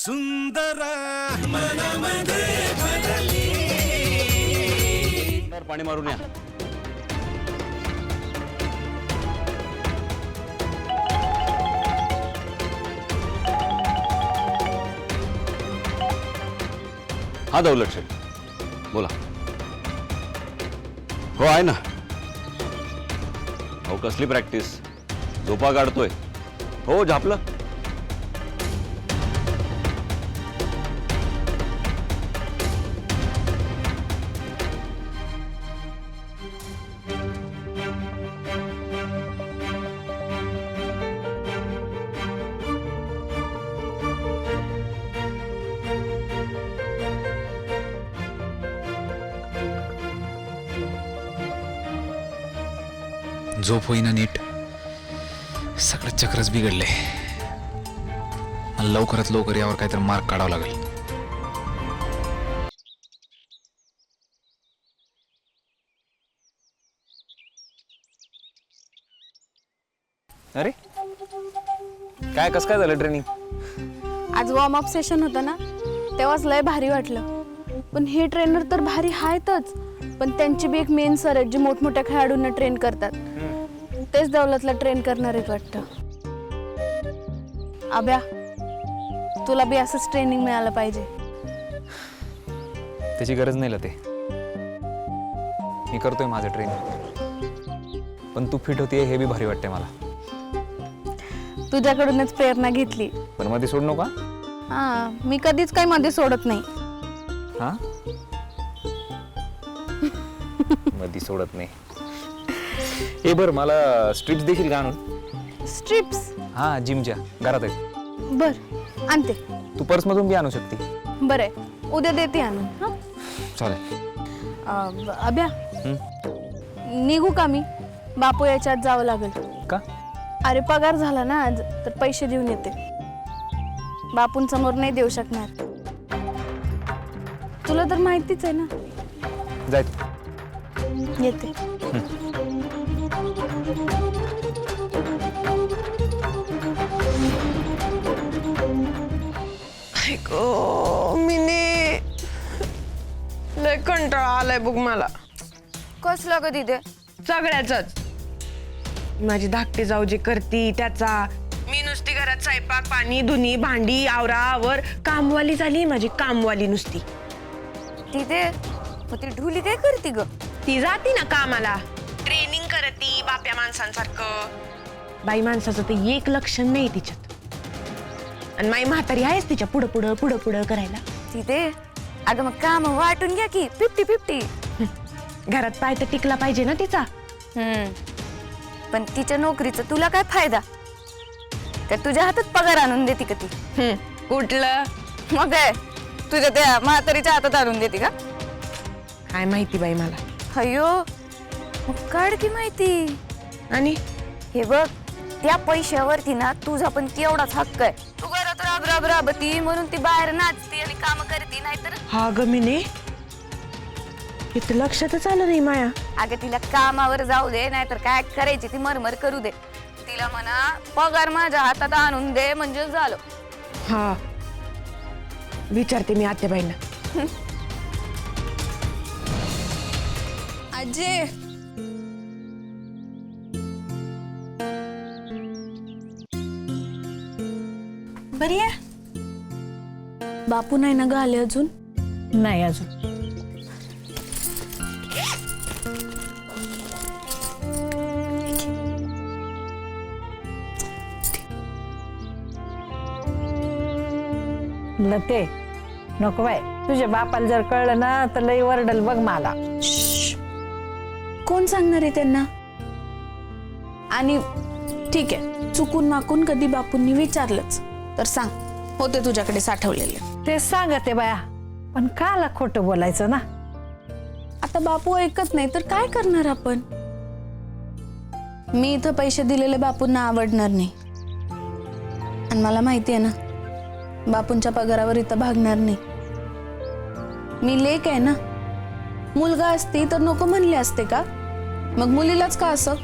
सुंदर मनामध्ये भरली. पाणी मारून या. हा दौलत शेठ बोला. हो आहे ना. हो कसली प्रॅक्टिस, झोपा काढतोय. हो झापलं. झोप होईना नीट, सगळं चक्रच बिघडले. मला लवकरात लवकर यावर काहीतरी मार्क काढावा लागेल. अरे काय कसं काय झालं ट्रेनिंग? आज वॉर्म अप सेशन होतं ना, तेव्हाच लय भारी वाटलं. पण हे ट्रेनर तर भारी आहेतच, पण त्यांची बी एक मेन सर आहेत जे मोठमोठ्या खेळाडूंना ट्रेन करतात. तेच दौलतला ट्रेन करणार आहेत वाटतं. अभ्या, तुला बी असंच ट्रेनिंग मिळालं पाहिजे. त्याची गरज नाही लते, मी करतोय माझं ट्रेनिंग. पण तू फिट होतीये हे बी भारी वाटतंय मला. तुझ्याकडूनच प्रेरणा घेतली. पण मध्ये सोड नका. हा, मी कधीच काही मध्ये सोडत नाही. हा मध्ये सोडत नाही. हे बरं, मला स्ट्रिप्स देखील का आणून? स्ट्रिप्स? हा, जिमच्या घरात आहेत. बर, आणते. तू पर्स मधून बी आणू शकते. बरं आहे, उद्या देते आणून. हा चालेल. अभ्या, निघू का मी? बापू याच्यात जावं लागेल. का? अरे पगार झाला ना आज, तर पैसे देऊन येते. बापूंसमोर नाही देऊ शकणार. तुला तर माहितीच आहे ना. जाय तू. येते. मिनी लय कंटाळा आलाय बघ मला. कसलं ग तिथे? सगळ्याच. माझी धाकटी जाऊ जे करती त्याचा. मी नुसती घरात स्वयंपाक पाणी धुनी भांडी आवरा आवर. कामवाली झाली माझी, कामवाली नुसती. तिथे ती ढुली काय करते ग? ती जाती ना कामाला, ट्रेनिंग करती बाप्या माणसांसारखं. बाई माणसाचं ते एक लक्षण नाही तिच्यात. आणि माई म्हातारी आहेच तिच्या पुढं पुढं पुढं पुढं करायला. तिथे अगं मग काम वाटून घ्या की 50-50. घरात पाय तर टिकला पाहिजे ना तिचा. पण तिच्या नोकरीचा तुला काय फायदा? का तुझ्या हातात पगार आणून देते का ती? कुठलं? मग काय तुझ्या त्या म्हातारीच्या हातात आणून देते का? काय माहिती बाई मला. अयो, मग काढ की माहिती. आणि हे बघ, त्या पैशावरती ना तुझा पण केवढाच हक्क आहे. तू घरात राब राब राबती म्हणून ती बाहेर नाचती आणि काम करती, नाहीतर हा ग मिने, इथं लक्षातच आलं नाही माया. अगं तिला कामावर जाऊ दे, नाहीतर काय करायची ती मरमर करू दे. तिला म्हणा पगार माझ्या हातात आणून दे म्हणजे झालं. हा, विचारते मी आत्याबाईंना. आजे, बरी आहे? बापू नाही ना ग आले अजून? नाही अजून. लते नको बाय, तुझ्या बापाला जर कळलं ना तर लई वरडल बघ मला. कोण सांगणार आहे त्यांना? आणि ठीक आहे, चुकून माकून कधी बापूंनी विचारलंच तर सांग, होते तुझ्याकडे साठवलेले. ते सांगते बाया, पण काला खोटं बोलायचं ना. आता बापू ऐकत नाही तर काय करणार आपण? मी इथं पैसे दिलेले बापूंना आवडणार नाही. आणि मला माहिती आहे ना, बापूंच्या पगारावर इथं भागणार नाही. मी लेक आहे ना. मुलगा असती तर नको म्हणले असते का? मग मुलीलाच का असं?